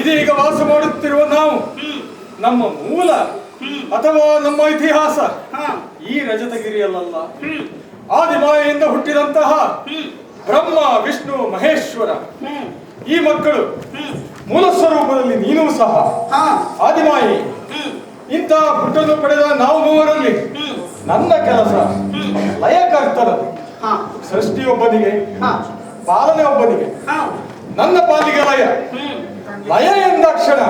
ಇದೀಗ ವಾಸ ಮಾಡುತ್ತಿರುವ ನಾವು ನಮ್ಮ ಮೂಲ ಅಥವಾ ನಮ್ಮ ಇತಿಹಾಸ ಈ ರಜತಗಿರಿಯಲ್ಲ. ಆದಿಮಾಯೆಯಿಂದ ಹುಟ್ಟಿದಂತಹ ಬ್ರಹ್ಮ ವಿಷ್ಣು ಮಹೇಶ್ವರ ಈ ಮಕ್ಕಳು ಮೂಲ ಸ್ವರೂಪದಲ್ಲಿ ನೀನು ಸಹ ಆದಿಮಾಯಿ. ಇಂತಹ ಹುಟ್ಟನ್ನು ಪಡೆದ ನಾವು ಮೂವರಲ್ಲಿ ನನ್ನ ಕೆಲಸ ಲಯಕರ್ತನ. ಸೃಷ್ಟಿಯೊಬ್ಬನಿಗೆ, ಪಾಲನೆ ಒಬ್ಬನಿಗೆ, ನನ್ನ ಪಾಲಿಗೆ ಲಯ. ಲಯ ಎಂದಾಕ್ಷಣ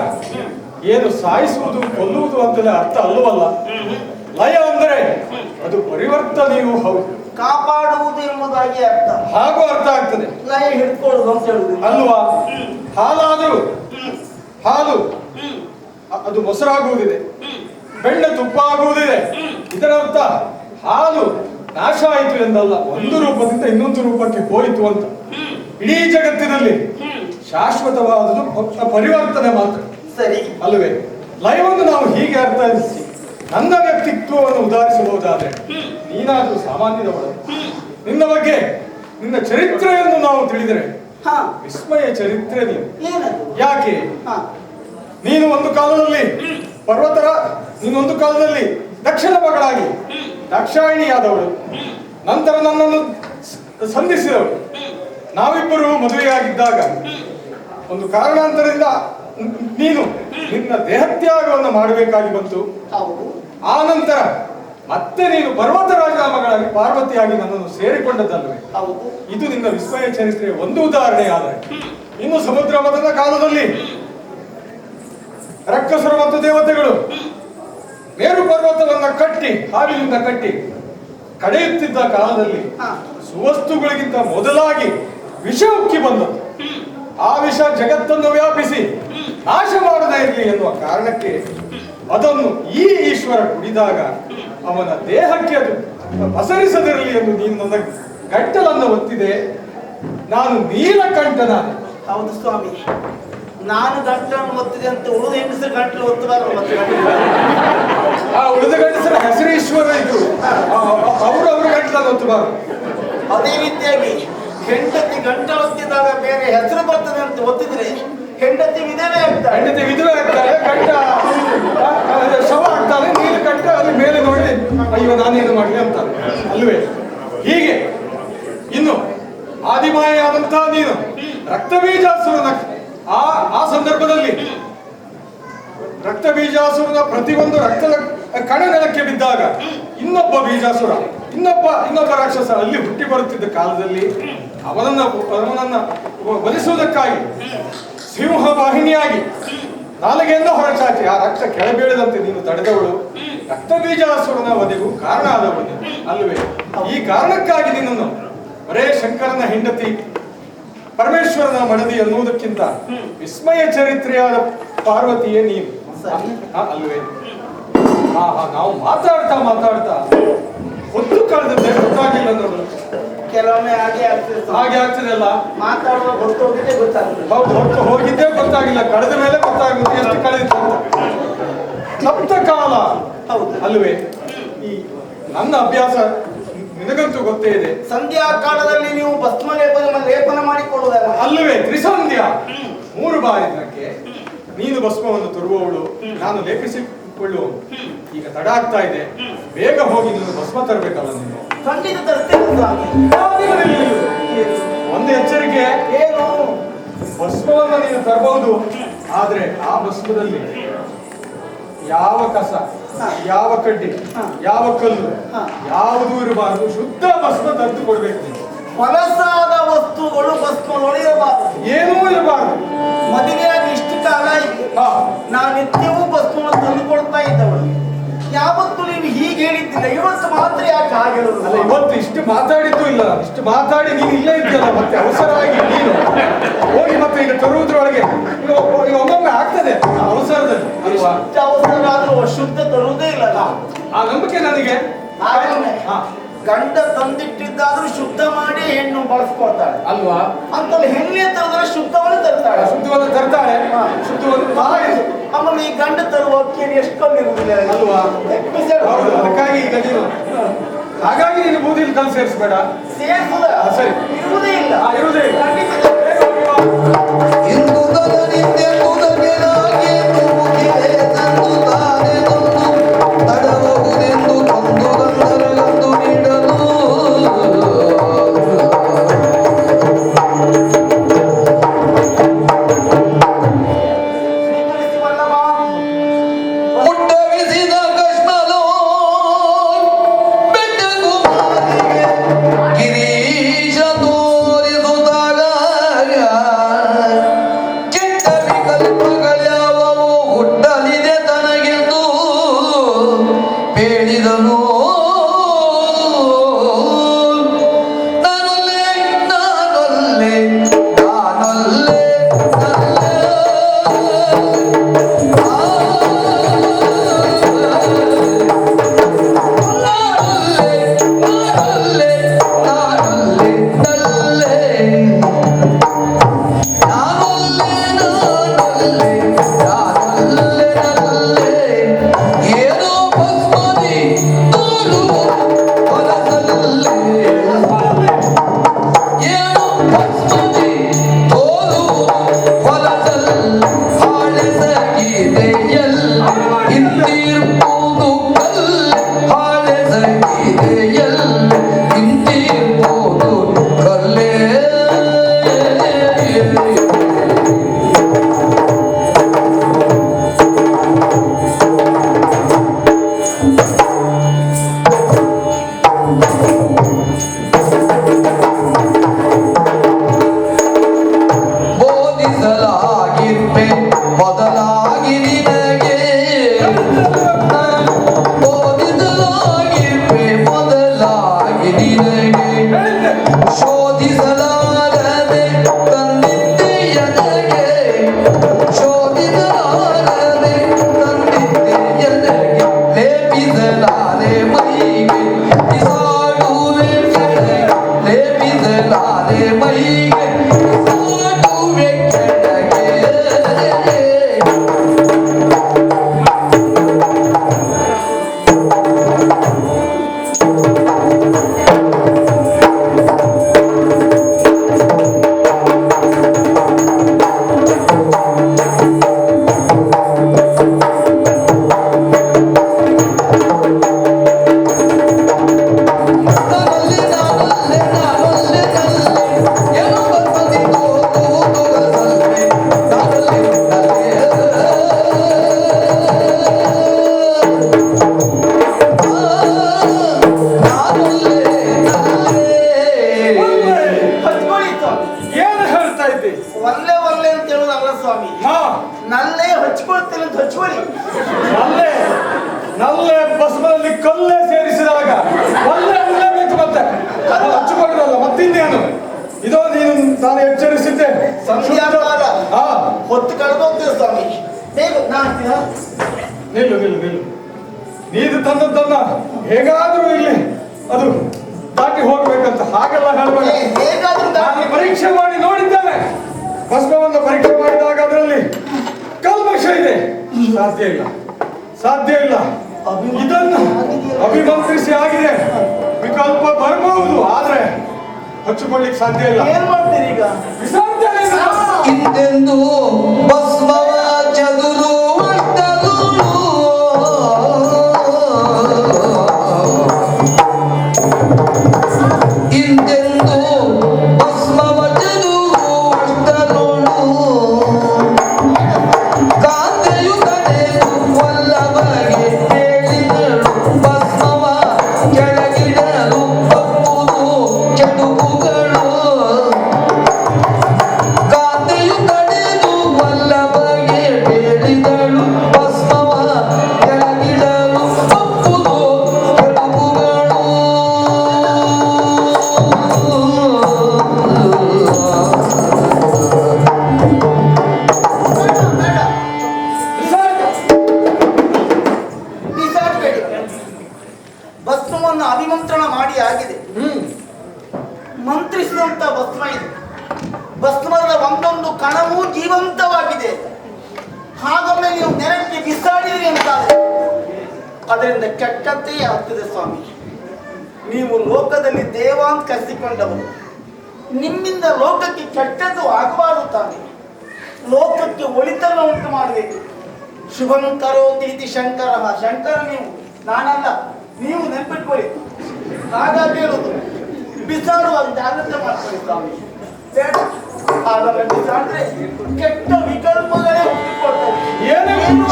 ಏನು ಸಾಯಿಸುವುದು ಕೊಲ್ಲುವುದು ಅಂತಲೇ ಅರ್ಥ ಅಲ್ಲವಲ್ಲ. ಲಯ ಅಂದರೆ ಅದು ಪರಿವರ್ತನೆಯೂ ಹೌದು, ಕಾಪಾಡುವುದು ಎಂಬುದಾಗಿ ಅರ್ಥ. ಹಾಗೂ ಅರ್ಥ ಆಗ್ತದೆ. ಲಯ ಹಿಡ್ಕೊಳ್ಳುದು ಅಂತ ಹೇಳುದು ಅಲ್ವಾ? ಹಾಲಾದರೂ ಹಾಲು ಅದು ಮೊಸರಾಗುವುದಿದೆ, ಬೆಣ್ಣೆ ತುಪ್ಪ ಆಗುವುದಿದೆ. ಇದರರ್ಥ ಹಾಲು ನಾಶ ಆಯಿತು ಎಂದಲ್ಲ, ಒಂದು ರೂಪದಿಂದ ಇನ್ನೊಂದು ರೂಪಕ್ಕೆ ಹೋಯಿತು ಅಂತ. ಇಡೀ ಜಗತ್ತಿನಲ್ಲಿ ಶಾಶ್ವತವಾದುದು ಪರಿವರ್ತನೆ ಮಾತ್ರ, ಸರಿ ಅಲ್ಲವೇ? ಲಯವನ್ನು ನಾವು ಹೀಗೆ ಅರ್ಥೈಸಿ ನನ್ನ ವ್ಯಕ್ತಿತ್ವವನ್ನು ಉದಾಹರಿಸಬಹುದಾದ್ರೆ, ನೀನಾದ್ರೂ ಸಾಮಾನ್ಯದವಳು. ನಿನ್ನ ಬಗ್ಗೆ, ನಿನ್ನ ಚರಿತ್ರೆಯನ್ನು ನಾವು ತಿಳಿದರೆ ವಿಸ್ಮಯ ಚರಿತ್ರೆ ನೀನು. ಯಾಕೆ? ನೀನು ಒಂದು ಕಾಲದಲ್ಲಿ ಪರ್ವತರ, ನೀನೊಂದು ಕಾಲದಲ್ಲಿ ದಕ್ಷಿಣ ಮಗಳಾಗಿ ದಾಕ್ಷಾಯಿಣಿಯಾದವಳು. ನಂತರ ನನ್ನನ್ನು ಸಂಧಿಸಿದವಳು. ನಾವಿಬ್ಬರು ಮದುವೆಯಾಗಿದ್ದಾಗ ಒಂದು ಕಾರಣಾಂತರದಿಂದ ನೀನು ನಿನ್ನ ದೇಹತ್ಯಾಗವನ್ನು ಮಾಡಬೇಕಾಗಿ ಬಂತು. ಆ ನಂತರ ಮತ್ತೆ ನೀನು ಪರ್ವತರಾಜನ ಮಗಳಾಗಿ ಪಾರ್ವತಿಯಾಗಿ ನನ್ನನ್ನು ಸೇರಿಕೊಂಡದ್ದಲ್ಲವೇ? ಇದು ನಿನ್ನ ವಿಸ್ಮಯ ಚರಿತ್ರೆಯ ಒಂದು ಉದಾಹರಣೆ. ಆದರೆ ಇನ್ನು ಸಮುದ್ರ ಮತದ ಕಾಲದಲ್ಲಿ ರಕ್ಕಸರು ಮತ್ತು ದೇವತೆಗಳು ಮೇರು ಪರ್ವತವನ್ನ ಕಟ್ಟಿ, ಹಾವಿನಿಂದ ಕಟ್ಟಿ ಕಡೆಯುತ್ತಿದ್ದ ಕಾಲದಲ್ಲಿ ಸುವಸ್ತುಗಳಿಗಿಂತ ಮೊದಲಾಗಿ ವಿಷ ಉಕ್ಕಿ ಬಂದದ್ದು. ಆ ವಿಷ ಜಗತ್ತನ್ನು ವ್ಯಾಪಿಸಿ ನಾಶ ಮಾಡದೇ ಇರಲಿ ಎನ್ನುವ ಕಾರಣಕ್ಕೆ ಅದನ್ನು ಈ ಈಶ್ವರ ಕುಡಿದಾಗ ಅವನ ದೇಹಕ್ಕೆ ಅದು ಪಸರಿಸದಿರಲಿ ಎಂದು ನೀನು ನನ್ನ ಗಂಟಲನ್ನು ಒತ್ತಿದೆ. ನಾನು ನೀಲಕಂಠನಾದೆ. ಹೌದು ಸ್ವಾಮಿ, ನಾನು ಗಂಟಲನ್ನು ಒತ್ತಿದೆ ಅಂತ ಉಳಿದ ಹೆಂಗಸರು ಗಂಟಲು ಒತ್ತಬಾರದು. ಆ ಉಳಿದ ಗಂಡಸರ ಹೆಸರು ಈಶ್ವರ ಇದ್ರು, ಅವರು ಗಂಟಲನ್ನು ಒತ್ತಬಾರದು. ಅದೇ ರೀತಿಯಾಗಿ ಹೆಂಡತಿ ಗಂಟಲು ಒತ್ತಿದಾಗ ಬೇರೆ ಹೆಸರು ಬರ್ತದೆ ಅಂತ ಒತ್ತಿದ್ರೆ ಹೆಂಡತಿ ವಿಧವೇ ಆಗ್ತಾರೆ. ಹೆಂಡತಿ ವಿಧವೇ ಆಗ್ತಾರೆ, ಗಂಟ ಶವ ಆಗ್ತಾನೆ, ನೀಲಕಂಠ ಅಲ್ಲಿ ಮೇಲೆ ನೋಡಿ ಅಯ್ಯೋ ನಾನೇನು ಮಾಡಲಿ ಅಂತಾರೆ, ಅಲ್ವೇ? ಹೀಗೆ ಇನ್ನು ಆದಿಮಾಯಾದಂತಹ ನೀನು ರಕ್ತಬೀಜಾಸುರನ ಆ ಸಂದರ್ಭದಲ್ಲಿ ರಕ್ತಬೀಜಾಸುರನ ಪ್ರತಿಯೊಂದು ರಕ್ತದ ಕಣ ನೆಲಕ್ಕೆ ಬಿದ್ದಾಗ ಇನ್ನೊಬ್ಬ ಬೀಜಾಸುರ, ಇನ್ನೊಬ್ಬ ರಾಕ್ಷಸ ಅಲ್ಲಿ ಹುಟ್ಟಿ ಬರುತ್ತಿದ್ದ ಕಾಲದಲ್ಲಿ ಅವನನ್ನ ವಧಿಸುವುದಕ್ಕಾಗಿ ಸಿಂಹ ವಾಹಿನಿಯಾಗಿ ನಾಲಿಗೆಯಿಂದ ಹೊರಚಾಚಿ ಆ ರಕ್ತ ಕೆಳಬೀಳದಂತೆ ನೀನು ತಡೆದವಳು. ರಕ್ತಬೀಜಾಸುರನ ವಧೆಗೂ ಕಾರಣ ಆದವಳು, ಅಲ್ವೇ? ಈ ಕಾರಣಕ್ಕಾಗಿ ನಿನ್ನನ್ನು ಬರೇ ಶಂಕರನ ಹೆಂಡತಿ, ಪರಮೇಶ್ವರನ ಮಡದಿ ಅನ್ನುವುದಕ್ಕಿಂತ ವಿಸ್ಮಯ ಚರಿತ್ರೆಯಾದ ಪಾರ್ವತಿಯೇ ನೀನು, ಅಲ್ವೇ? ನಾವು ಮಾತಾಡ್ತಾ ಹೊತ್ತು ಕಳೆದದ್ದೇ ಗೊತ್ತಾಗಿಲ್ಲ ಅನ್ನೋದು. ಕೆಲವೊಮ್ಮೆ ಹಾಗೆ ಆಗ್ತದೆ ಅಲ್ಲ, ಮಾತಾಡುವ ಹೊತ್ತೋಗಿದ್ದೇ ಗೊತ್ತಾಗ್ತದೆ. ಹೌದು, ಹೊತ್ತು ಹೋಗಿದ್ದೇ ಗೊತ್ತಾಗಿಲ್ಲ, ಕಳೆದ ಮೇಲೆ ಗೊತ್ತಾಗುತ್ತೆ ಎಷ್ಟು ಕಳೆದಿತ್ತು ಅಂತ. ಸಪ್ತ ಕಾಲ, ಅಲ್ವೇ? ಈ ನನ್ನ ಅಭ್ಯಾಸ ನಿನಗಂತೂ ಗೊತ್ತೇ ಇದೆ. ಸಂಧ್ಯಾ ಕಾಲದಲ್ಲಿ ನೀವು ಭಸ್ಮ ಲೇಪನ ಮಾಡಿಕೊಳ್ಳುವುದಲ್ಲ, ಅಲ್ಲವೇ? ತ್ರಿಸಂಧ್ಯಾ 3 ಬಾರಿ ದಿನಕ್ಕೆ ನೀನು ಭಸ್ಮವನ್ನು ತರುವವಳು, ನಾನು ಲೇಪಿಸಿಕೊಳ್ಳುವವನು. ಈಗ ತಡ ಆಗ್ತಾ ಇದೆ, ಬೇಗ ಹೋಗಿ ನೀನು ಭಸ್ಮ ತರಬೇಕಲ್ಲ. ನೀನು ಖಂಡಿತ ತರ್ತೇನೆ. ಒಂದು ಎಚ್ಚರಿಕೆ, ಏನು? ಭಸ್ಮವನ್ನು ನೀನು ತರಬಹುದು, ಆದ್ರೆ ಆ ಭಸ್ಮದಲ್ಲಿ ಯಾವ ಕಸ, ಯಾವ ಕಡ್ಡಿ, ಯಾವ ಕಲ್ಲು ಯಾವುದೂ ಇರಬಾರದು. ಶುದ್ಧ ಭಸ್ಮ ತಂದು ಕೊಡ್ಬೇಕು. ಹೊಲಸಾದ ವಸ್ತುಗಳು ಭಸ್ಮಗಳು ಇರಬಾರದು, ಏನೂ ಇರಬಾರದು. ಮದುವೆಯಾಗಿ ಇಷ್ಟು ಕಾಲ ಆಯ್ತು, ನಾನು ನಿತ್ಯವೂ ಭಸ್ಮವನ್ನು ತಂದು ಕೊಡ್ತಾ ಇದ್ದವಳು. ಯಾವತ್ತು ನೀವು ಹೀಗೆ ಹೇಳಿದ್ದಿಲ್ಲ, ಇವತ್ತು ಮಾತ್ರ ಯಾಕೆ ಹಾಗೆ ಹೇಳುದು? ಅಲ್ಲ, ಇವತ್ತು ಇಷ್ಟು ಮಾತಾಡಿದ್ದು ಇಲ್ಲ. ಇಷ್ಟು ಮಾತಾಡಿ ನೀನು ಇಲ್ಲೇ ಇದ್ದಲ್ಲ, ಮತ್ತೆ ಅವಸರವಾಗಿ ನೀನು ಹೋಗಿ ಮತ್ತೆ ಈಗ ತರುವುದ್ರೊಳಗೆ ಈಗ ಒಮ್ಮೊಮ್ಮೆ ಆಗ್ತದೆ ಆ ಅವಸರದಲ್ಲಿ ಅಲ್ವಾ? ಇಷ್ಟು ಅವಸರ ಆದ್ರೂ ಶುದ್ಧ ತರುವುದೇ ಇಲ್ಲ. ಆ ನಂಬಿಕೆ ನನಗೆ. ಹಾ, ಗಂಡ ತಂದಿಟ್ಟಿದ್ದಾದ್ರೂ ಶುದ್ಧ ಮಾಡಿ ಹೆಣ್ಣು ಬಳಸ್ಕೊಳ್ತಾಳೆ ಅಲ್ವಾ? ಅಂತಲ್ಲಿ ಹೆಣ್ಣೆ ತರದ್ರೆ ಶುದ್ಧವನ್ನು ತರ್ತಾಳೆ. ಶುದ್ಧವನ್ನು ತರ್ತಾಳೆ, ಶುದ್ಧವನ್ನು ತಾಯಿ. ಆಮೇಲೆ ಈ ಗಂಡ ತರುವ ಅಕ್ಕಿಯಲ್ಲಿ ಎಷ್ಟು ಕಮ್ಮಿ ಇರುವುದಿಲ್ಲ ಅಲ್ವಾ? ಹೌದು, ಅದಕ್ಕಾಗಿ ಈಗ ನೀನು ಹಾಗಾಗಿ ನೀನು ಬೂದಿಲಿ ಕಲ್ ಸೇರಿಸ್ಬೇಡ. ಸೇರಿಸುದ ಸರಿ, ಇರುವುದೇ ಇಲ್ಲ. ಇರುವುದೇ ಇಲ್ಲ. ನಾನು ಎಚ್ಚರಿಸಿದ್ದೆ. ಸಂಧ್ಯಾಕಾಲ ಹೊತ್ತು ಕಳೆದೋಗ್ತೇವೆ ಸ್ವಾಮಿ. ನಿಲ್ಲು ನಿಲ್ಲು ನಿಲ್ಲು. ನೀನು ತಂದದ್ದನ್ನ ಹೇಗಾದ್ರೂ ಇಲ್ಲಿ ಅದು ದಾಟಿ ಹೋಗ್ಬೇಕಂತ ಹಾಗೆಲ್ಲ ಹೇಳ್ಬೇಡ. ನಾನು ಪರೀಕ್ಷೆ ಮಾಡಿ ನೋಡಿದ್ದೇನೆ. ಭಸ್ಮವನ್ನು ಪರೀಕ್ಷೆ ಮಾಡಿದಾಗ ಅದರಲ್ಲಿ ಕಲ್ಮಶ ಇದೆ. ಸಾಧ್ಯ ಇಲ್ಲ, ಸಾಧ್ಯ ಇಲ್ಲ. ಇದನ್ನು ಅಭಿಮಂತ್ರಿಸಿ ಆಗಿದೆ. ವಿಕಲ್ಪ ಬರಬಹುದು, ಆದ್ರೆ ಹಚ್ಚಿಕೊಳ್ಳಿಕ್ಕೆ ಸಾಧ್ಯ ಇಲ್ಲ. ಏನ್ ಮಾಡ್ತೀರಿ ಈಗ? ವಿಸರ್ಜನೆ ಇಂದೆಂದು ಭಸ್ಮವ ಚದುರು ಇಂದೆಂದು ಭಸ್ಮವ ಚದುರು ಕಾಂತೆಯು ತಡೆದು ವಲ್ಲಭಗೆ ಹೇಳಿದಳು. ಭಸ್ಮವ ಕೆಳಗಿಡಲು ತಪ್ಪುದು ಕೆಡುಕುಗಳು. ಕಾಂತೆಯು ತಡೆದು ವಲ್ಲಭಗೆ ಹೇಳಿದಳು. ಭಸ್ಮವನ್ನು ಅಭಿಮಂತ್ರಣ ಮಾಡಿ ಆಗಿದೆ. ಮಂತ್ರಿಸಿದಂತ ಭಸ್ಮ ಇದೆ. ಭಸ್ಮದ ಒಂದೊಂದು ಕಣವೂ ಜೀವಂತವಾಗಿದೆ. ಹಾಗೊಮ್ಮೆ ನೀವು ನೆಲಕ್ಕೆ ಬಿಸಾಡಿದ್ರಿ ಅಂತಾದ್ರೆ ಅದರಿಂದ ಕೆಟ್ಟದ್ದೇ ಆಗ್ತದೆ ಸ್ವಾಮಿ. ನೀವು ಲೋಕದಲ್ಲಿ ದೇವ ಅಂತ ಕರೆಸಿಕೊಂಡವರು, ನಿಮ್ಮಿಂದ ಲೋಕಕ್ಕೆ ಕೆಟ್ಟದ್ದು ಆಗಬಾರದು ತಾನೆ. ಲೋಕಕ್ಕೆ ಒಳಿತನ್ನು ಉಂಟು ಮಾಡಬೇಕು. ಶುಭಂಕರೋ ತಿಥಿ ಶಂಕರ. ಶಂಕರ ನೀವು, ನಾನಲ್ಲ. ನೀವು ನೆನಪಿಟ್ಕೊಳ್ಳಿ. ಹಾಗಾಗಿ ಹೇಳುದು, ಬಿಸಾಡುವಾಗ ಜಾಗ್ರತೆ ಮಾಡ್ಕೊಳ್ಳಿ ಸ್ವಾಮಿ. ಬೇಡ, ಹಾಗಾದ್ರೆ ಬಿಸಾಡಿದ್ರೆ ಕೆಟ್ಟ ವಿಕಲ್ಪಗಳೇ ಹುಟ್ಟಿಕೊಳ್ತವೆ.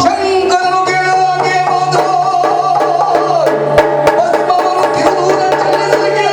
ಶಂಕರನು ಕೇಳುವಾಗೆ ಹೋದೋ, ಭಸ್ಮವನ್ನು ತಿರುವುದ ಚೆಲ್ಲಿಸಲಿಕ್ಕೆ.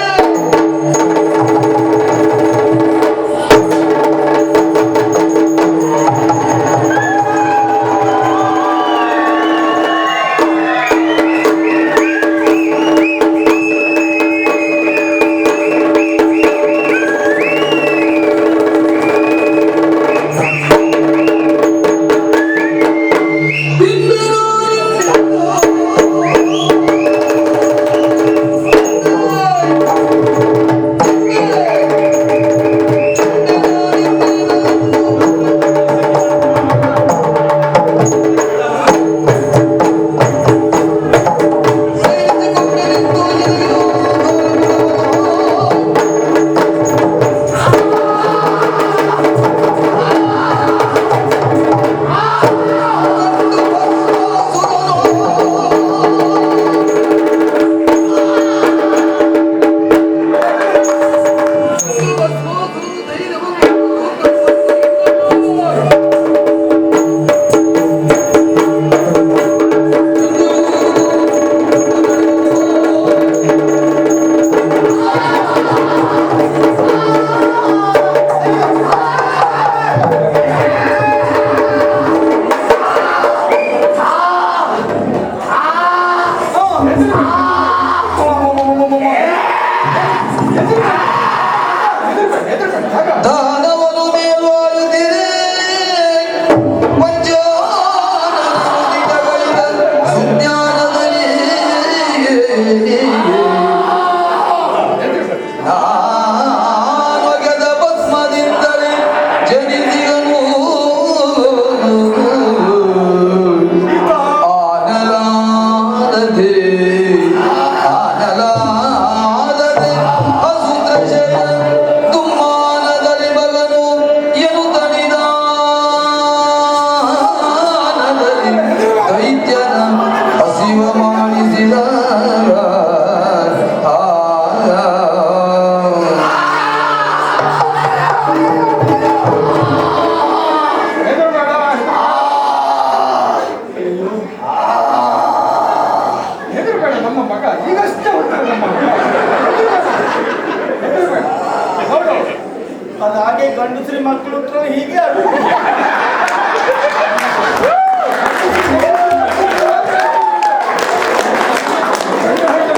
ದಾನವನು ಮೇಲ್ವಾಯುತ್ತಿದೆ, ವಂಚನನು ದಿಟಗೈದ ಸುಜ್ಞಾನದಲ್ಲಿ. ನಾನೊಗೆದ ಭಸ್ಮದಿಂದಲೇ ಜನಿಸಿದನು ಆನಲಾದದೆ ಅಸುದ್ರಶಯ ದುಮ್ಮಾನದಲ್ಲಿ ಮಗನು ಎನ್ನುತ್ತನಿದಾನದಲ್ಲಿ ದೈತ್ಯನ ಹಸಿವ ಮಾಡಿಸಿದ. ಹೆದರ್ಬೇಡ, ನಮ್ಮ ಮಗ ಈಗಷ್ಟೇ ಹುಟ್ಟಾಗ ನಮ್ಮ ಮಗ. ಹೆದರ್ಬೇಡ. ನೋಡು, ಅದು ಹಾಗೆ ಗಂಡಸ್ರಿ ಮಕ್ಕಳು ಹೀಗೆ ಆಗುತ್ತೆ.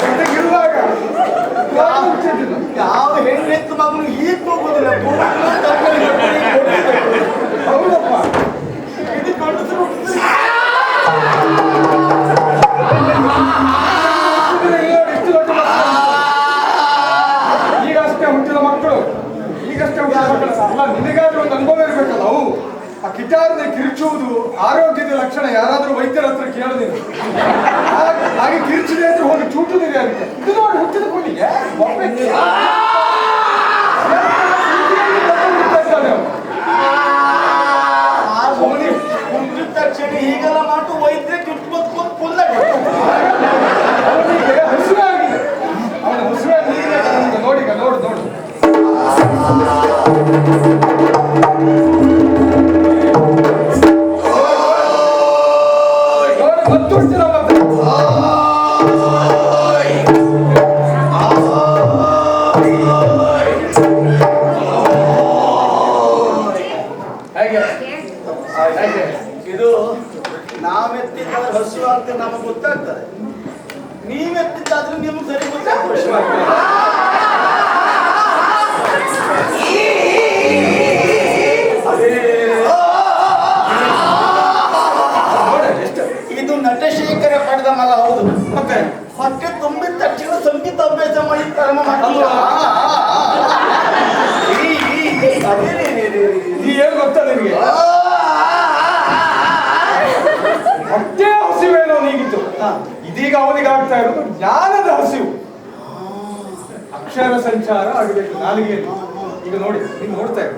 ಜೊತೆಗಿರುವಾಗ ಯಾರು ಹುಟ್ಟಿದ್ದಿಲ್ಲ. ಯಾವ ಹೆಣ್ಣೆತ್ತು ಮಗನು ಹೀಗೆ ಹೋಗುದಿಲ್ಲ. ಹೌದಪ್ಪ. ಇದು ಗಂಡಸರು ಇಷ್ಟು ದೊಡ್ಡ ಮಕ್ಕಳು. ಈಗಷ್ಟೇ ಹುಟ್ಟಿದ ಮಕ್ಕಳು, ಈಗಷ್ಟೇ ಹುಟ್ಟಿದ ಮಕ್ಕಳು. ಅಲ್ಲ, ನಿನಗಾದ್ರೂ ಒಂದು ಅನುಭವ ಇರ್ಬೇಕಲ್ಲ. ಅವು ಆ ಕಿಟಾರನ ಕಿರಿಚುವುದು ಆರೋಗ್ಯದ ಲಕ್ಷಣ. ಯಾರಾದ್ರೂ ವೈದ್ಯರ ಹತ್ರ ಕೇಳೋದಿಲ್ಲ. ಹಾಗೆ ಕಿರಿಚಿದೆ ಅಂದ್ರೆ ಹೋಗಿ ಚೂಟುದಿದೆ ಅದಕ್ಕೆ. ಇದು ನೋಡಿ ಹುಟ್ಟಿದ ಕೊಂಡಿಗೆ ಹುಟ್ಟಿದ ತಕ್ಷಣ ಹೀಗೆಲ್ಲ ಮಾತು ವೈದ್ಯ ಕಿಟ್ಟು ಬದ್ಕೊಂಡು ಫುಲ್ಲ ಅವನಿಗೆ ಹಸಿವೆ ಆಗಿದೆ. ಅವನ ಹಸಿವೆ ನೀರಿನ ನೋಡಿಗ ನೋಡು ನೋಡು. ಮತ್ತು ಹುಟ್ಟಿದ ಮತ್ತೆ ಹಾಗೆ ಇದು ನಾವೆತ್ತಿದ್ದಾದ್ರೆ ಹಸಿವು ಅಂತ ನಮಗೆ ಗೊತ್ತಾಗ್ತದೆ. ನೀವೆತ್ತಿದ್ದಾದ್ರೆ ನಿಮ್ಗೆ ಸರಿ ಗೊತ್ತಾಗ್ತದೆ. ಇದು ನಟಶೇಖರ ಪಡೆದ ಮಗ. ಹೌದು, ಮತ್ತೆ ಹೊಟ್ಟೆ ತುಂಬಿದ ತಕ್ಷಣ ಬೇಕಾಗಿರೋದು ಜ್ಞಾನದ ಹಸಿವು. ಅಕ್ಷರ ಸಂಚಾರ ಆಗಬೇಕು ನಾಲಿಗೆಯಲ್ಲಿ. ಈಗ ನೋಡಿ, ನೀನು ನೋಡ್ತಾ ಇರು.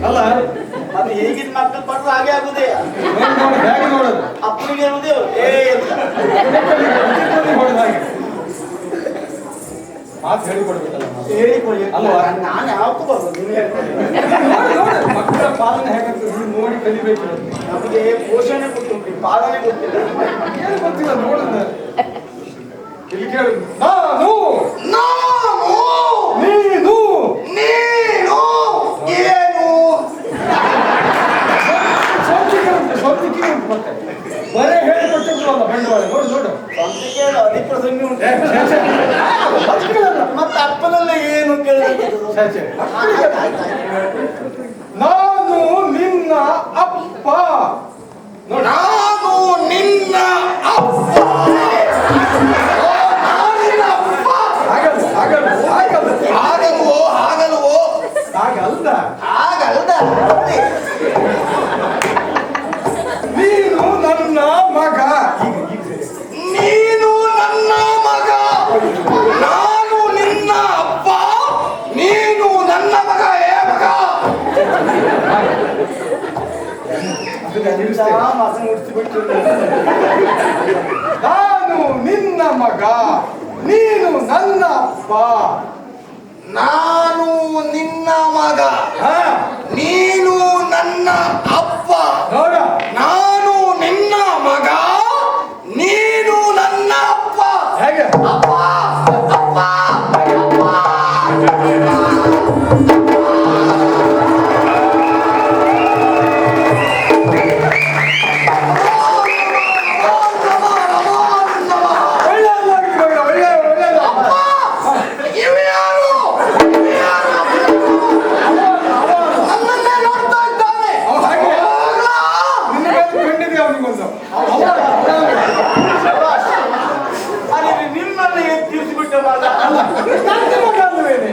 ಅಲ್ಲ, ಅದು ಹೇಗಿನ ಮಕ್ಕಳು ಪಡೆದು ಹಾಗೆ ಆಗುದೇ. ಹೇಗೆ ನೋಡೋದು? ಅಪ್ಪನಿಗೆ ಇರುವುದೇ ಅಂತ ಹೊಡೆದ ಹಾಗೆ ಮಾತು ಹೇಳಿಕೊಡ್ಬೇಕಲ್ಲ. ಹೇಳಿಕೊಳ್ಳಿ ಅಲ್ವಾ? ನಾನು ಯಾವತ್ತೂ ಬರ್ಬೋದು, ನೀನು ಹೇಳ್ಕೊಳ್ಳಿ. ಮಕ್ಕಳ ಪಾಲನೆ ಹೇಗಂತ ನೀನು ನೋಡಿ ಕಲಿಬೇಕು. ನಮಗೆ ಪೋಷಣೆ ಗೊತ್ತುಂಟು, ಪಾಲನೆ ಗೊತ್ತಿಲ್ಲ. ಏನು ಗೊತ್ತಿಲ್ಲ ನೋಡೋಣ. ಇಲ್ಲಿ ಕೇಳು. ನಾನು ನೀನು ನೀನು ಏನು ಸ್ವಂತಿಕೆ ಉಂಟು. ಮತ್ತೆ ಬರೇ ಹೇಳಿಕೊಟ್ಟಿದ್ರು ಅಲ್ಲ ಬಂಡವಾಳ. ನೋಡು ನೋಡು, ಸ್ವಂತಿಕೆ ಅಧಿಕ ಪ್ರಸಂಗಿ ಉಂಟು. ಮಕ್ಕಳಲ್ಲ. ಮತ್ತೆ ಅಪ್ಪನಲ್ಲ ಏನು ಕೇಳಿದ್ರು. ನಾನು ನಿನ್ನ ಅಪ್ಪ. ನೋಡು, ನಾನು ನಿನ್ನ ಅಪ್ಪ. ಹಾಗಲ್ಲ ಹಾಗಲ್ಲ ಹಾಗಲ್ಲ ಹಾಗಲ್ವೋ ಹಾಗಲ್ವೋ ಹಾಗಲ್ಲ. ಹಾಗಲ್ದ ನೀನು ನನ್ನ ಮಗ. ನೀನು ನನ್ನ ಮಗ, ನಾನು ನಿನ್ನ ಅಪ್ಪ, ನೀನು ನನ್ನ ಮಗ. ಏ ಮಗ ನಾನು ನಿನ್ನ ಮಗ, ನೀನು ನನ್ನ ಅಪ್ಪ. ನಾನು ನಿನ್ನ ಮಗ, ಹಾ, ನೀನು ನನ್ನ ಅಪ್ಪ. ನೋಡ, ನಾನು ನಿನ್ನ ಮಗ, ನೀನು ನನ್ನ ಅಪ್ಪ. ಹೇಗೆ? ಅಪ್ಪ ಅಪ್ಪ ಒಳ್ಳೆಯದಾಗಿ ಮಗ, ಒಳ್ಳೆಯದು. ಇವು ಯಾರು? ನನ್ನನ್ನೇ ನೋಡ್ತಾ ಇದ್ದಾನೆ. ಅವ ಹಾಗೆ ಹೋಗ್ಲಾ? ನಿನ್ನ ಮೇಲೆ ಕಂಡಿದೆ ಅವನಿಗೊಂದು. ಶಭಾಷ್. ಅರೆ ನಿಮ್ಮನ್ನು ಎತ್ತಿರಿಸಿಬಿಟ್ಟ ಮಗ. ನನ್ನ ಮಗ ಅಲ್ವೇನೆ?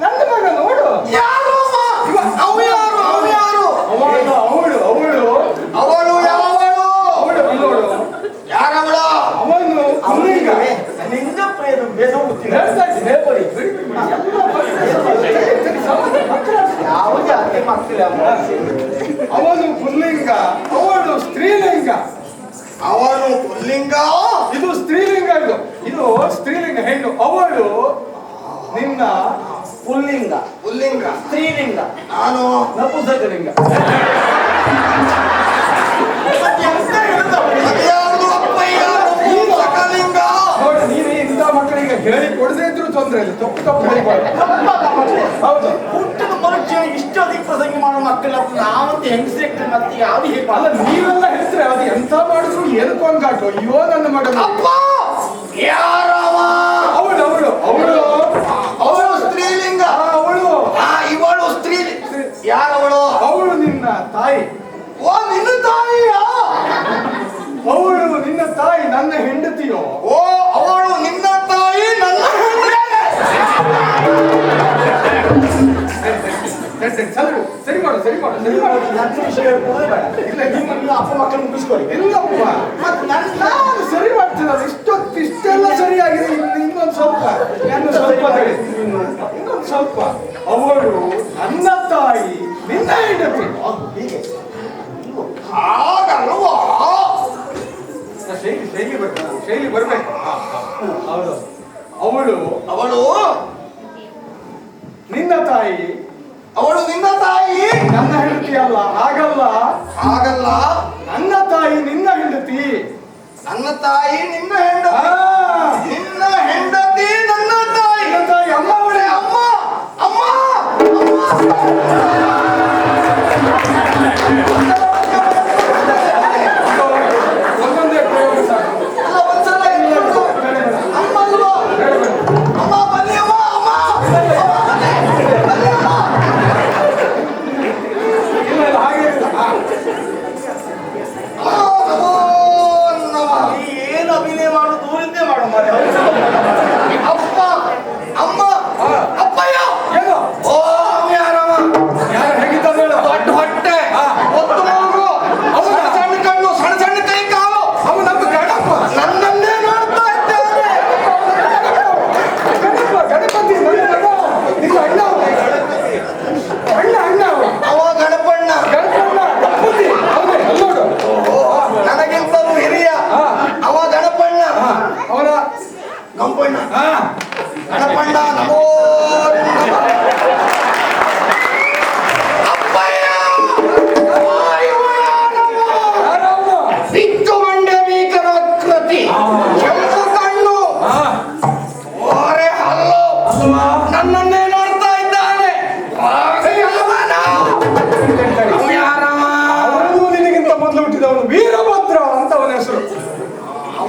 ನನ್ನ ಮಗ ನೋಡು. ಯಾರು ಅವ ಯಾರು? ಅವ ಯಾರು? ಅವಳು ಅವಳು ಅವಳು ಅವಳು ಯಾವಳು? ಅವಳು ನೋಡು. ಯಾರವಳು? ಅವನು ಪುಲ್ಲಿಂಗ. ನಿಂದ ಪ್ರೇಮ ಬೇಸ ಗೊತ್ತಿಲ್ಲ. ಹೇಳ್ತಾ ಇದ್ದೀನಿ, ಹೇಳ್ಬೇಡಿ. ಬಿಡಿ, ಬಿಡಿ, ಬಿಡಿ. ಎಲ್ಲ ಮಕ್ಕಳು. ಯಾವ ಜಾತಿ ಮಕ್ಕಳ? ಅವನು ಪುಲ್ಲಿಂಗ, ಅವಳು ಸ್ತ್ರೀಲಿಂಗ. ಅವನು ಪುಲ್ಲಿಂಗ, ಇದು ಸ್ತ್ರೀಲಿಂಗ. ಇದು ಸ್ತ್ರೀಲಿಂಗ ಹೆಣ್ಣು. ಅವಳು ನಿನ್ನ ಪುಲ್ಲಿಂಗ, ಪುಲ್ಲಿಂಗ, ಸ್ತ್ರೀಲಿಂಗ. ನಾನು ನಪುಂಸಕಲಿಂಗ. ಅದ್ಯಾವುದು ಅಪ್ಪಯ್ಯ ನಪುಂಸಕಲಿಂಗ? ನೋಡಿ, ನೀನು ಇಂಥ ಮಕ್ಕಳಿಗೆ ಹೇಳಿ ಕೊಡದೇ ಇದ್ರು ತೊಂದರೆ ಇಲ್ಲ. ತಪ್ಪು ತಪ್ಪು ಹೇಳಿಕೊಡು. ಹೌದು. ಹುಟ್ಟಿದ ಮನುಷ್ಯ ಇಷ್ಟು ಅಧಿಕ ಪ್ರಸಂಗಿ ಮಾಡೋ ಮಕ್ಕಳ ನಾವಂತ ಹೆಂಗಸ್ರೆ ಮತ್ತೆ ಯಾವ್ದು ಹೇಗೆ ಅಲ್ಲ, ನೀವೆಲ್ಲ ಹೇಳ್ತಾರೆ ಅದು ಎಂತ ಮಾಡಿದ್ರು ಏನು ಕೊಂಗಾಟು. ಅಯ್ಯೋ ನನ್ನ ಮಗನ. ಅಪ್ಪ ಯಾರವ? ಅವಳು ಅವಳು ಅವಳು ಅವಳು ಸ್ತ್ರೀಲಿಂಗ. ಅವಳು ಇವಳು ಸ್ತ್ರೀ. ಯಾರವಳು? ಅವಳು ನಿನ್ನ ತಾಯಿ. ಓ ನಿನ್ನ ತಾಯಿಯಾ? ಅವಳು ನಿನ್ನ ತಾಯಿ, ನನ್ನ ಹೆಂಡತಿಯೋ. ಓ ಅವಳು ನಿನ್ನ ತಾಯಿ, ನನ್ನ ಸರಿ ಮಾಡು ಸರಿ ಮಾಡು ಸರಿ ಮಾಡು. ನನ್ನ ವಿಷಯ ಇಲ್ಲ, ನಿಮ್ಮ ಅಪ್ಪ ಮಕ್ಕಳು ಮುಗಿಸ್ಕೊಳ್ಳಿ. ಇಲ್ಲಪ್ಪ, ಮತ್ತೆ ನಾನು ಸರಿ ಮಾಡ್ತೀನಿ. ಇಷ್ಟೆಲ್ಲ ಸರಿಯಾಗಿದೆ. ಇನ್ನೊಂದು ಸ್ವಲ್ಪ, ಇನ್ನೊಂದು ಸ್ವಲ್ಪ ತಡಿ. ಇನ್ನೊಂದು ಸ್ವಲ್ಪ. ಅವಳು ನನ್ನ ತಾಯಿ, ನಿನ್ನ ಹೆಂಡತಿ. ಹೀಗೆ ಹಾಗಲ್ವಾ? ಶೈಲಿ ಬರ್ಬೇಕು, ಶೈಲಿ ಬರ್ಬೇಕು. ಹೌದು. ಅವಳು ಅವಳು ನಿನ್ನ ತಾಯಿ, ಅವಳು ನಿನ್ನ ತಾಯಿ, ನನ್ನ ಹೆಂಡತಿ ಅಲ್ಲ. ಹಾಗಲ್ಲ, ಹಾಗಲ್ಲ. ನನ್ನ ತಾಯಿ ನಿನ್ನ ಹೆಂಡತಿ. ನನ್ನ ತಾಯಿ ನಿನ್ನ ಹೆಂಡತಿ, ನಿನ್ನ ಹೆಂಡತಿ ನನ್ನ ತಾಯಿ. ನಿನ್ನ ತಾಯಿ ಅಮ್ಮ. ಅವಳೇ ಅಮ್ಮ ಅಮ್ಮ ಒಂದೊಂದೇ ಪ್ರಯೋಗ ಸಾಕು. ಅಲ್ಲ, ಒಂದ್ಸಲ ಇಟ್ಕೊಂಡು ಅಮ್ಮ ಅಲ್ವಾ? ಅಮ್ಮ ಬನ್ನಿ ಅಮ್ಮ, ಅಮ್ಮ ಬನ್ನಿ ಅಮ್ಮ. ಇಲ್ಲ ಇಲ್ಲ, ಹಾಗೆ ಇಲ್ಲ. ಏನು ಅಭಿನಯ ಮಾಡು, ದೂರಿಂದೇ ಮಾಡು ಮಾರೆ. ಅಪ್ಪ ಅಮ್ಮ ಅಪ್ಪಯ್ಯ. ಏನೋ ಓ ಯಾರಮ್ಮ?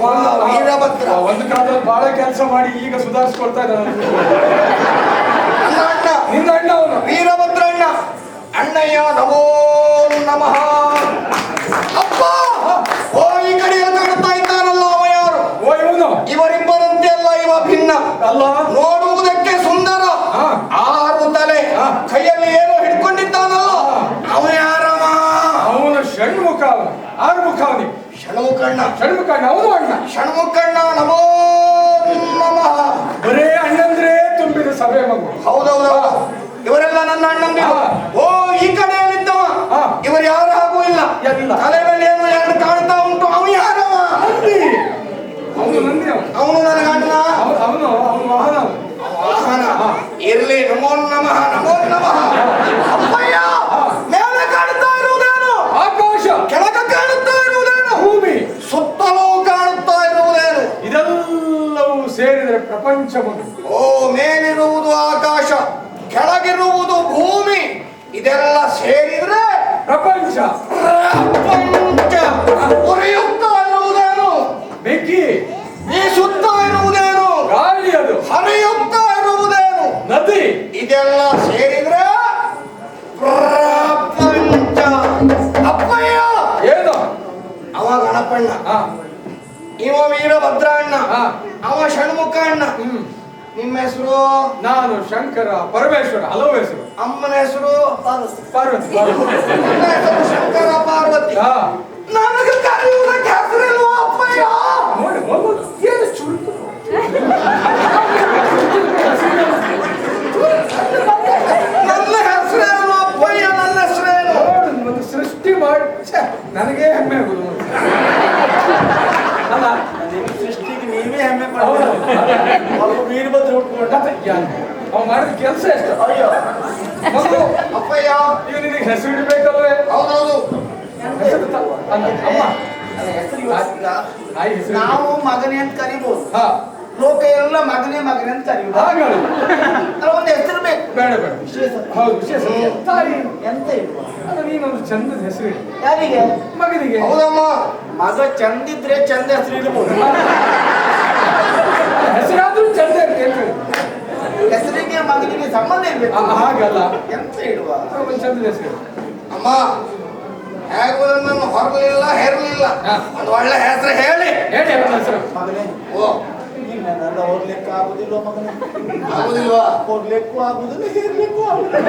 ವೀರಭದ್ರ. ಒಂದು ಕಾಲದಲ್ಲಿ ಬಹಳ ಕೆಲಸ ಮಾಡಿ ಈಗ ಸುಧಾರಿಸ್ಕೊಳ್ತಾ ಇದ್ದಾನೆ. ನನ್ನ ಅಣ್ಣ ನಿನ್ನ ಅಣ್ಣ ಅವನು ವೀರಭದ್ರ ಅಣ್ಣ. ಅಣ್ಣಯ್ಯ ನಮೋ ನಮಃ. ಅಪ್ಪ ಓ ಈ ಕಡೆ ಕಾಣ್ತಾ ಇದ್ದಾನಲ್ಲ ಅವ ಯಾರು? ಓ ಇವನು ಇವರಿಬ್ಬರಂತೆ ಅಲ್ಲ, ಇವ ಭಿನ್ನ. ಅಲ್ಲ ನೋಡುವುದಕ್ಕೆ ಸುಂದರ, ಹಾ. 6 ತಲೆ, ಹಾ. ಕೈಯಲ್ಲಿ ಏನೋ ಹಿಡ್ಕೊಂಡಿದ್ದಾನಲ್ಲ ಅವ ಯಾರವ? ಅವನು ಷಣ್ಮುಖ, ಅವನು 6 ಮುಖ ಅವನಿಗೆ. ಷಣ್ಮುಖಣ್ಣ. ಷಣ್ಮುಖ ಅವನು ಅಣ್ಣ. ಷಣ್ಮುಖಣ್ಣ ನಮೋ ನಮಃ. ಬರೇ ಅಣ್ಣಂದ್ರೆ ತುಂಬಿದ ಸಭೆ ಮಗು. ಹೌದೌದೌದು, ಇವರೆಲ್ಲ ನನ್ನ ಅಣ್ಣಂದಿರು. ಹಾ. ಓ ಈ ಕಡೆಯಲ್ಲಿದ್ದವ ಹಾ. ಇವರು ಯಾರು ಹಾಗೂ ಇಲ್ಲ. ಎಲ್ಲ. ತಲೆ ಮೇಲೆ ಏನೋ ಎರಡು ಕಾಣ್ತಾ ಉಂಟು, ಅವ ಯಾರವ? ನಂದಿ. ಅವನು ನಂದಿ ಅವನು. ಅವನು ನನ್ನ ಗಂಡನ ಅವನು ವಾಹನ ಅವನು. ವಾಹನ. ಇರ್ಲಿ, ನಮೋ ನಮಃ ನಮೋ ನಮಃ. ಅಪ್ಪಯ್ಯ, ಮೇಲೆ ಕಾಣುತ್ತಾ ಇರುವುದೇನು? ಆಕಾಶ, ಕೆಳಗೆ ಕಾಣುತ್ತಾ ಇರುವುದೇನು? ಭೂಮಿ, ಸುತ್ತಲೂ ಕಾಣುತ್ತಾ ಇರುವುದೇನು? ಇದೆಲ್ಲವೂ ಸೇರಿದರೆ ಪ್ರಪಂಚ ಮಗು. ಓ ಮೇಲಿರುವುದು ಆಕಾಶ, ಕೆಳಗಿರುವುದು ಭೂಮಿ, ಇದೆಲ್ಲ ಸೇರಿದ್ರೆ ಪ್ರಪಂಚ. ಪ್ರಪಂಚ. ಉರಿಯುತ್ತಾ ಇರುವುದೇನು? ಬೆಂಕಿ, ಬೀಸುತ್ತಾ ಇರುವುದೇನು? ಗಾಳಿ, ಅದು ಹರಿಯುತ್ತಾ ಇರುವುದೇನು? ನದಿ. ಇದೆಲ್ಲ ಸೇರಿದ್ರೆ ಪ್ರಪಂಚ. ಅಪ್ಪಯ್ಯ, ಏನು? ಅವ ಗಣಪಣ್ಣ, ಹಾ. ಇವ ವೀರಭದ್ರ ಅಣ್ಣ, ಹಾ. ಅವ ಷಣ್ಮುಖ ಅಣ್ಣ. ಹ್ಮ್. ನಿಮ್ಮ ಹೆಸರು? ನಾನು ಶಂಕರ ಪರಮೇಶ್ವರ, ಹಲವು ಹೆಸರು. ಅಮ್ಮನ ಹೆಸರು? ಪಾರ್ವತಿ. ನನ್ನ ಹೆಸರು ಶಂಕರ ಪಾರ್ವತಿ. ಹಾ. ನನಗೆ ಕರೆಯುವುದಕ್ಕೆ ಹೆಸರಿಲ್ವಾ ಅಪ್ಪಯ್ಯ? ನೋಡಿ ಹೋಗುದು ಏನು ಚುರುಕು. ನನ್ನ ಹೆಸರೇನು ಅಪ್ಪಯ್ಯ? ನನ್ನ ಹೆಸರೇನು? ನೋಡು, ಒಂದು ಸೃಷ್ಟಿ ಮಾಡಿ ಛೆ, ನನಗೆ ಹೆಮ್ಮೆ ಆಗುದು. ಅಲ್ಲ, ಸೃಷ್ಟಿಗೆ ನೀವೇ ಹೆಮ್ಮೆ ಹೌದು. ವೀರಭದ್ರ ಉಟ್ಕೊಂಡ. ಅವ್ ಮಾಡಿದ ಕೆಲಸ ಎಷ್ಟು? ಅಯ್ಯೋ ಮಗು, ಅಪ್ಪಯ್ಯ. ಈಗ ನಿನಗೆ ಹೆಸರು ಇಡಬೇಕಲ್ವೇ? ಹೌದೌದು. ಹೆಸರು ಅಲ್ಲ, ಅಮ್ಮ ಹೆಸರು ಇವತ್ತಿಗ ತಾಯಿ ಹೆಸರು. ನಾವು ಮಗನೇ ಅಂತ ಕರಿಬಹುದು. ಹಾ, ಲೋಕ ಎಲ್ಲ ಮಗನೇ ಮಗನೇ ಅಂತ ಕರಿಬಹುದು. ಹಾಗಾದ್ರೆ ಒಂದು ಹೆಸರು ಬೇಕು. ಬೇಡ ಬೇಡ. ವಿಶೇಷ. ಹೌದು, ವಿಶೇಷ. ತಾಯಿ ಎಂತ ಇಲ್ವಾ? ಅಲ್ಲ, ನೀನೊಂದು ಚಂದದ ಹೆಸರು ಇಡು ಯಾರಿಗೆ? ಮಗನಿಗೆ. ಹೌದಮ್ಮ, ಮಗ ಚಂದಿದ್ರೆ ಚಂದ ಹೆಸರು ಇಡಬಹುದು. ಹೆಸರಾದ್ರೂ ಚಂದ ಇರುತ್ತೆ ಅಂತ ಹೇಳಿ. ಹೆಸರಿಗೆ ಮಗನಿಗೆ ಸಂಬಂಧ ಇರ್ಬೇಕು. ಹಾಗಲ್ಲ, ಎಂತ ಇಡುವ? ಒಂದು ಚಂದದ ಹೆಸರು. ಅಮ್ಮ, ಹೇಗೂ ನನ್ನನ್ನು ಹೊರಲಿಲ್ಲ ಹೇರಲಿಲ್ಲ, ಹಾ. ಒಂದು ಒಳ್ಳೆ ಹೆಸರು ಹೇಳಿ. ಹೇಳಿ ಅವನ ಹೆಸರು. ಮಗನೇ, ಓ ನಿನ್ನೆಲ್ಲ ಓದ್ಲಿಕ್ಕೆ ಆಗುದಿಲ್ವ ಮಗನೇ? ಆಗುದಿಲ್ವಾ? ಓದ್ಲಿಕ್ಕೂ ಆಗುದಿಲ್ಲ, ಹೇರ್ಲಿಕ್ಕೂ ಆಗುದಿಲ್ಲ.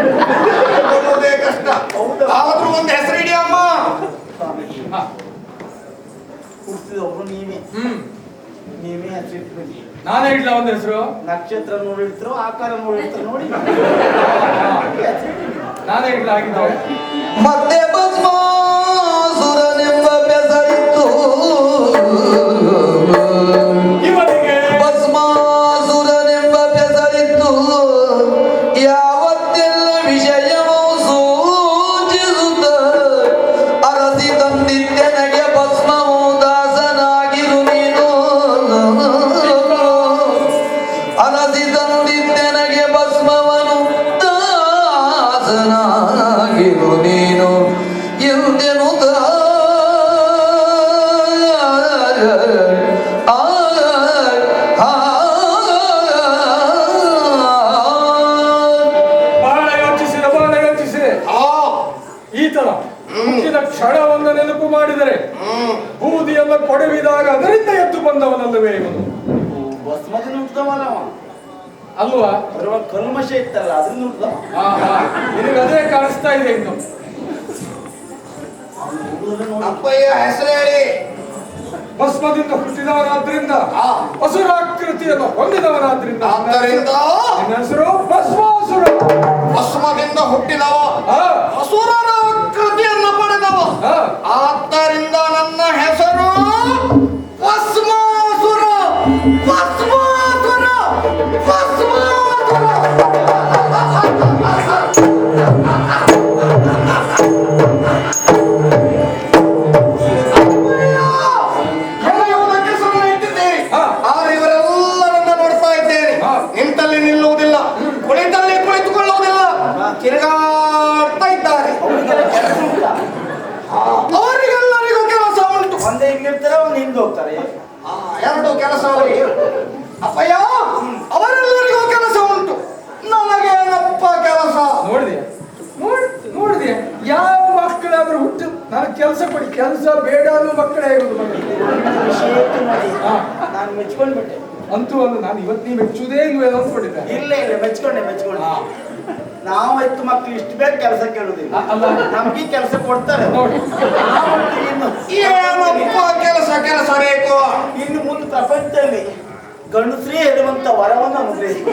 ಓದೋದೇ ಕಷ್ಟ. ಹೌದು. ಆದ್ರೂ ಒಂದು ಹೆಸರು ಇಡಿ ಅಮ್ಮ. ಹಾ. ಹುಟ್ಟಿದವರು ನೀವೇ. ನೀವೇ ಹೆಸರು ಇಟ್ಬಿಡಿ. ನಾನೇ ಇಡ್ಲ ಒಂದು ಹೆಸರು? ನಕ್ಷತ್ರ ನೋಡಿರ್ತಾರೋ, ಆಕಾರ ನೋಡಿರ್ತಾರೋ ನೋಡಿ. ನಾನೇ ಇಡ್ಲ ಆಗಿದ್ರೆ ಮತ್ತೆ ಭಸ್ಮಾಸುರನೆಂಬ ಬೆಸರಿತ್ತು. ಇವನಿಗೆ ಭಸ್ಮಾಸುರನೆಂಬ ಬೆಸರಿತ್ತು. ಯಾವತ್ತೆಲ್ಲ ವಿಷಯವೂ ಸೂಚಿಸುತ್ತ ಅರಸಿ ತಂದಿದ್ದೆನಗೆ ಭಸ್ಮವು ದಾಸನಾಗಿರು ನೀನು. ಅರಸಿ ತಂದಿದ್ದೆನಗೆ ಭಸ್ಮವನು ದಾಸನಾಗಿರು ನೀನು ಎಂದೆನು ಬಹಳ ಯೋಚಿಸಿದೆ. ಈತನ ಹುಟ್ಟಿದ ಕ್ಷಣವನ್ನು ನೆನಪು ಮಾಡಿದರೆ ಬೂದಿಯನ್ನು ಕೊಡವಿದಾಗ ಅದರಿಂದ ಎದ್ದು ಬಂದವನಲ್ಲವೇ ಇವನು? ಭಸ್ಮದಿಂದ ಹುಟ್ಟಿದವನವ ಅಲ್ವಾ? ಬರುವ ಕಲ್ಮಶ ಇತ್ತಲ್ಲ, ಅದರಿಂದ ಹುಟ್ಟಿದವ. ನಿನಗೆ ಅದೇ ಕಾಣಿಸ್ತಾ ಇದೆ ಇನ್ನು. ಅಪ್ಪಯ್ಯ ಹೆಸರು ಹೇಳಿ. ಭಸ್ಮದಿಂದ ಹುಟ್ಟಿದವನಾದ್ರಿಂದ, ಅಸುರಾಕೃತಿಯನ್ನು ಹೊಂದಿದವನಾದ್ರಿಂದ ಆದ್ದರಿಂದ ನಿನ್ನ ಹೆಸರು ಭಸ್ಮಾಸುರ. ಭಸ್ಮದಿಂದ ಹುಟ್ಟಿದವ, ಆ, ಅಸುರರ ಕೃತಿಯನ್ನು ಪಡೆದವ. ಆ. ಆದ್ದರಿಂದ ನನ್ನ ಹೆಸರು ಭಸ್ಮಾಸುರ. ಭಸ್ಮಾಸುರ, ಭಸ್ಮಾಸುರ. ಕರೆಯುವುದಕ್ಕೆ ಸುಮ್ಮನೆ ಇಟ್ಟಿದ್ದೇನೆ. ಹಾ. ಆದರೆ ಇವರೆಲ್ಲರನ್ನ ನೋಡ್ತಾ ಇದ್ದೇನೆ. ಹಾ. ನಿಂತಲ್ಲಿ ನಿಲ್ಲುವುದಿಲ್ಲ, ಕುಳಿತಲ್ಲಿ ಕುಳಿತುಕೊಳ್ಳುವುದಿಲ್ಲ, ತಿರುಗಾಡ್ತಾ ಇದ್ದಾರೆ. ಅವರಿಗೆಲ್ಲರಿಗೂ ಕೆಲಸ ಉಂಟು. ಒಂದೇ ಇಲ್ಲಿರ್ತಾರೆ, ಒಂದು ಹಿಂದೆ ಹೋಗ್ತಾರೆ. ಕೆಲಸ ಬೇಡ ಅನ್ನೋ ಮಕ್ಕಳೇ ಇರುವುದು ಮಕ್ಕಳಿಗೆ. ವಿಷಯ ಇತ್ತು ನೋಡಿ, ಹಾ. ನಾನು ಮೆಚ್ಕೊಂಡ್ಬಿಟ್ಟೆ. ಅಂತೂ ಒಂದು ನಾನು ಇವತ್ತು ನೀವು ಮೆಚ್ಚುವುದೇ ಇಲ್ವೇನೋ ಅಂದ್ಕೊಂಡಿದ್ದೆ. ಇಲ್ಲ ಮೆಚ್ಕೊಂಡೆ. ನಾವು ಎತ್ತು ಮಕ್ಳು ಇಷ್ಟು ಬೇಗ ಕೆಲಸ ಕೇಳುದಿಲ್ಲ, ಅಲ್ಲ. ನಮ್ಗೆ ಕೆಲಸ ಕೊಡ್ತಾರೆ ನೋಡಿ. ಏನಪ್ಪ ಕೆಲಸ ಬೇಕು. ಇನ್ನು ಮುಂದೆ ಪ್ರಪಂಚದಲ್ಲಿ ಗಂಡಸ್ರೇ ಹೇಳುವಂತ ವರವನ್ನು ಅನುಗ್ರಹಿಸಿ.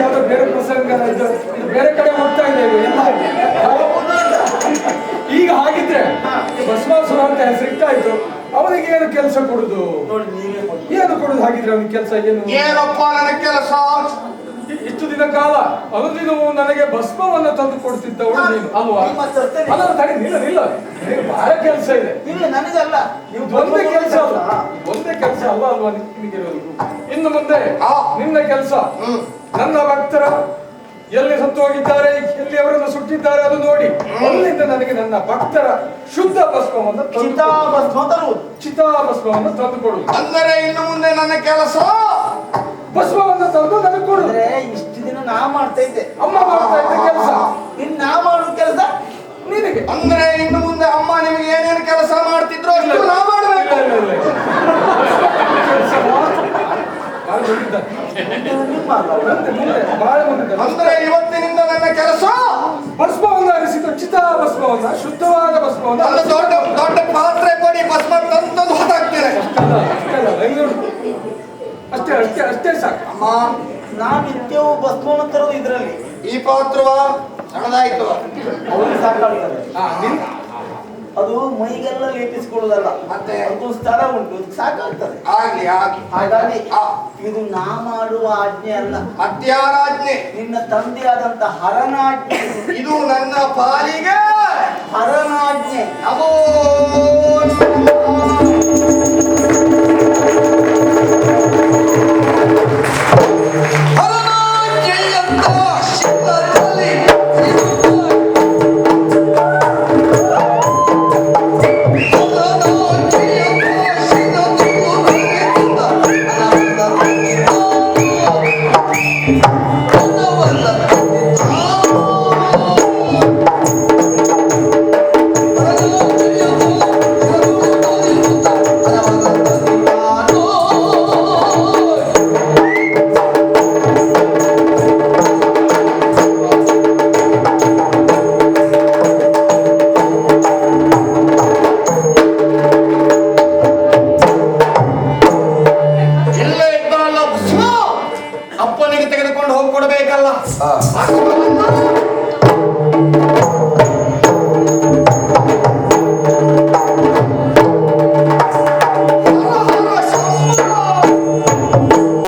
ಯಾವ್ದೋ ಬೇರೆ ಪ್ರಸಂಗ ಇದು ಬೇರೆ ಕಡೆ ಹೋಗ್ತಾ ಇದ್ದೇವೆ ಎಲ್ಲ. ಈಗ ಹಾಗಿದ್ರೆ ಬಸವಾಸುರ ಅಂತ ಹೆಸರಿಟ್ಟಾಯ್ತು, ಅವನಿಗೆ ಏನು ಕೆಲಸ ಕೊಡುದು? ನೋಡಿ ನೀವೇ ಕೊಡಿ. ಏನು ಕೊಡುದು ಹಾಗಿದ್ರೆ ಅವನಿಗೆ ಕೆಲಸ ಏನು? ಏನಪ್ಪ ನನಗೆ ಕೆಲಸ? ಇಷ್ಟು ದಿನ ಕಾಲ ಅವನು ನನಗೆ ಭಸ್ಮವನ್ನ ತಂದು ಕೊಡ್ತಿದ್ದವಳು ನೀನು ಅಲ್ವಾ? ಅಲ್ಲ ತಡಿ, ನಿಲ್ಲ ನಿನಗೆ ಬಹಳ ಕೆಲಸ ಇದೆ. ಇಲ್ಲ ನನಗಲ್ಲ, ನೀವು ಒಂದೇ ಕೆಲಸ ಅಲ್ಲ, ಒಂದೇ ಕೆಲಸ ಅಲ್ಲ ಅಲ್ವಾ ನಿನಗಿರೋದು. ಇನ್ನು ಮುಂದೆ ನಿನ್ನ ಕೆಲಸ ನನ್ನ ಭಕ್ತರ ಎಲ್ಲಿ ಸತ್ತು ಹೋಗಿದ್ದಾರೆ, ಎಲ್ಲಿ ಅವರನ್ನು ಸುಟ್ಟಿದ್ದಾರೆ ಅದು ನೋಡಿ ಅಲ್ಲಿಂದ ನನಗೆ ನನ್ನ ಭಕ್ತರ ಶುದ್ಧ ಭಸ್ಮವನ್ನು ಚಿತಾಭಸ್ಮವನ್ನು ತಂದು ಕೊಡು. ಅಂದರೆ ಇನ್ನು ಮುಂದೆ ನನ್ನ ಕೆಲಸ ಭಸ್ಮವನ್ನು ತಂದು ನನಗೆ ಕೊಡು. ಇಷ್ಟು ದಿನ ನಾ ಮಾಡ್ತಾ ಇದ್ದೆ, ಅಮ್ಮ ಮಾಡ್ತಾ ಇದ್ದ ಕೆಲಸ ಇನ್ನು ನಾ ಮಾಡುವ ಕೆಲಸ ನಿನಗೆ. ಅಂದ್ರೆ ಇನ್ನು ಮುಂದೆ ಅಮ್ಮ ನಿಮಗೆ ಏನೇನು ಕೆಲಸ ಮಾಡ್ತಿದ್ರು ಅಷ್ಟು ನಾ ಮಾಡಬೇಕು. ಅಂದ್ರೆ ಇವತ್ತಿನಿಂದ ನನ್ನ ಕೆಲಸ ಭಸ್ಮವನ್ನು ಅರಿಸಿದ ಚಿತಾಭಸ್ಮವನ್ನ, ಶುದ್ಧವಾದ ಭಸ್ಮವನ್ನ ದೊಡ್ಡ ದೊಡ್ಡ ಪಾತ್ರೆ ಕೊಡಿ, ಭಸ್ಮ ತಂದು ಹೊತ್ತಾಗ್ತೇನೆ. ಅಷ್ಟೇ ಅಷ್ಟೇ ಅಷ್ಟೇ ಸಾಕು. ಅಮ್ಮ ನಾನು ನಿತ್ಯವೂ ಭಸ್ಮವನ್ನು ತರೋದು ಇದರಲ್ಲಿ. ಈ ಪಾತ್ರವ ಸಣ್ಣದಾಯ್ತು, ಅವ್ರಿಗೆ ಸಾಕಾಗ್ತದೆ. ಅದು ಮೈಗೆಲ್ಲ ಲೇಪಿಸಿಕೊಳ್ಳುದಲ್ಲ, ಮತ್ತೆ ಅದಕ್ಕೊಂದು ಸ್ಥಳ ಉಂಟು, ಅದಕ್ಕೆ ಸಾಕಾಗ್ತದೆ. ಆಗ್ಲಿ ಹಾಗಾಗಿ ಇದು ನಾ ಮಾಡುವ ಆಜ್ಞೆ ಅಲ್ಲ, ಮತ್ಯಾರ ಆಜ್ಞೆ? ನಿನ್ನ ತಂದೆಯಾದಂತ ಹರನಾಜ್ಞೆ. ಇದು ನನ್ನ ಪಾಲಿಗೆ ಹರನಾಜ್ಞೆ. ನಮೋ ಅಪ್ಪನಿಗೆ ತೆಗೆದುಕೊಂಡು ಹೋಗಿ ಕೊಡಬೇಕಲ್ಲ.